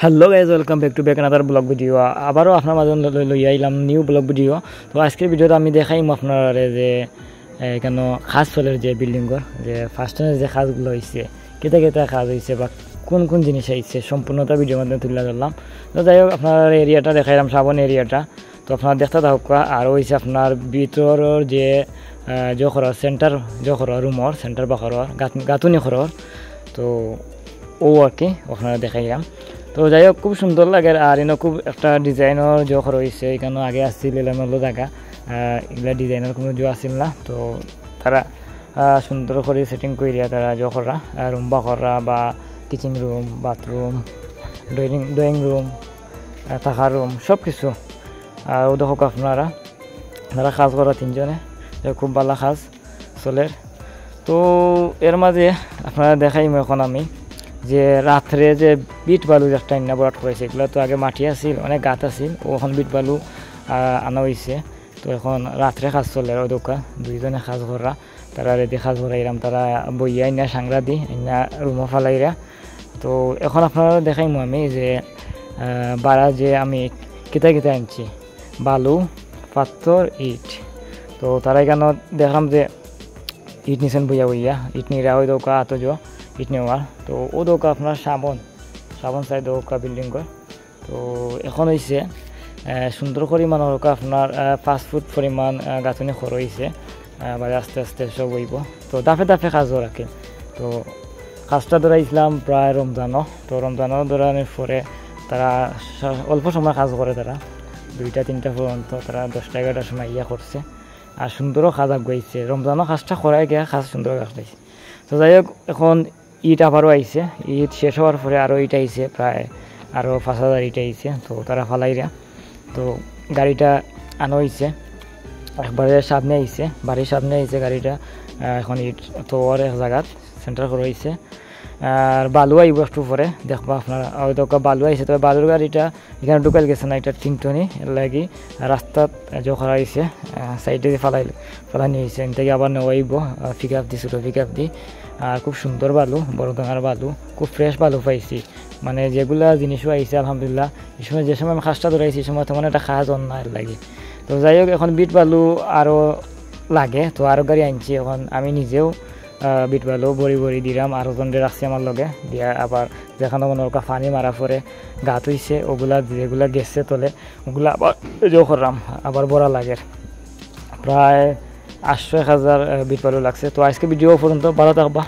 Hello guys, welcome back to back another blog video. আবারও আপনার মাঝে লই আইলাম নিউ ব্লগ ভিডিও। তো আজকের ভিডিওতে আমি দেখাইম আপনার যে এখানে খাস চলের যে বিল্ডিংর যে ফার্স্ট টাইমের যে খাসগুলো হয়েছে, কেতা কেতা কাজ হয়েছে বা কোন কোন জিনিস আইছে সম্পূর্ণতা ভিডিওর মাধ্যমে তুলে ধরলাম। তো যাই হোক, আপনার এরিয়াটা দেখাইলাম, সাবন এরিয়াটা। তো আপনার দেখতে থাকুক। আর হয়েছে আপনার ভিতরের যে জখর সেন্টার জখর রুমর সেন্টার বা খরর গাঁথুনি খরর, তো ও আর কি আপনারা দেখাইলাম। তো যাই হোক, খুব সুন্দর লাগে। আর এনে খুব একটা ডিজাইনের জোখ রয়েছে। এখানে আগে আসছিল এলোমেলো জায়গা, এগুলা ডিজাইনের কোনো জো আসছিল না। তো তারা সুন্দর করে সেটিং করিয়া তারা জোখরা রুম বাখরা বা kitchen room, bathroom, drawing room, থাকার রুম সব কিছু। আর ও দেখো আপনারা তারা কাজ করা তিনজনে, খুব ভালো কাজ চলে। তো এর মাঝে আপনারা দেখাইম এখন আমি যে রাত্রে যে বিট বালু একটা ইন্না বরাট করেছে। এগুলো তো আগে মাটি আসিল, অনেক গাছ আসিল, ও এখন বিট বালু আনা হয়েছে। তো এখন রাত্রে কাজ চলে ওই দোকা দুইজনে কাজ করা, তারা রেডি কাজ করাইলাম। তারা বইয়া ইন্না সাংরা দি ইন্না রুমো ফালাইরা। তো এখন আপনারা দেখাইমু আমি যে বাড়া যে আমি কিতা কিতা আনছি, বালু, পাথর, ইট। তো তারা এখানে দেখলাম যে ইট নিছেন বইয়া বইয়া ইট নিরা ওই দোকা আতো যো ইট নেওয়ার। তো ও দোকা আপনার সাবন সাইড দোকা বিল্ডিং কর। তো এখন হয়েছে সুন্দর পরিমাণ ওরকা আপনার 5 ফুট পরিমাণ গাঁথনি খর হয়েছে, বাজে আস্তে আস্তে সব হইব। তো দাফে দাফে কাজও রাখে। তো কাজটা ধরাইছিলাম প্রায় রমজানও। তো রমজানও ধরানোর পরে তারা অল্প সময় কাজ করে, তারা 2টা-3টা পর্যন্ত তারা 10টা-11টার সময় ইয়া করছে। আর সুন্দরও কাজ আগাইছে। রমজানও কাজটা করাই গিয়া কাজ সুন্দর কাজ পাইছে। তো যাই হোক, এখন ইট আবারও আইছে। ইট শেষ হওয়ার পরে আরও ইট আইছে, প্রায় আরও 5,000 ইট আইছে। তো তারা ফালাইরা। তো গাড়িটা আনা হয়েছে একবারে সামনে আইছে, বাড়ির সামনে আইছে গাড়িটা। এখন ইট তো আর এক জায়গাত সেন্টার করে হয়েছে। আর বালু আইব একটু পরে দেখবা আপনারা, হয়তো বালু আইছে। তবে বালুর গাড়িটা এখানে ঢুকাল গেছে না, এটা টিনটনি এর লাগি রাস্তাত যখন আইছে সাইডে ফালানি হয়েছে। এন থেকে আবার নেওয়াইব পিক আপ দি, ছোটো পিক আপ দি। আর খুব সুন্দর বালু, বড় ডাঙার বালু, খুব ফ্রেশ বালু পাইছি। মানে যেগুলা জিনিসও আইছে আলহামদুলিল্লাহ। এই সময় যে সময় আমি খাসটা ধরাইছি এই সময় তেমন একটা খাস অন্য লাগে। তো যাই হোক, এখন বিট বালু আরও লাগে। তো আরও গাড়ি আনছি। এখন আমি নিজেও বিট বালু বড়ি দিলাম, আরও জনরে রাখছি আমার লগে দিয়া। আবার যেখানে মনে ওর পানি মারা পরে গাত হইছে, ওগুলা যেগুলা গেছে তোলে ওগুলা আবার জো করলাম, আবার বড়া লাগে। প্রায় 800-1000 বিট বালু লাগছে। তো আজকে ভিডিও পর্যন্ত, ভালো থাকবা।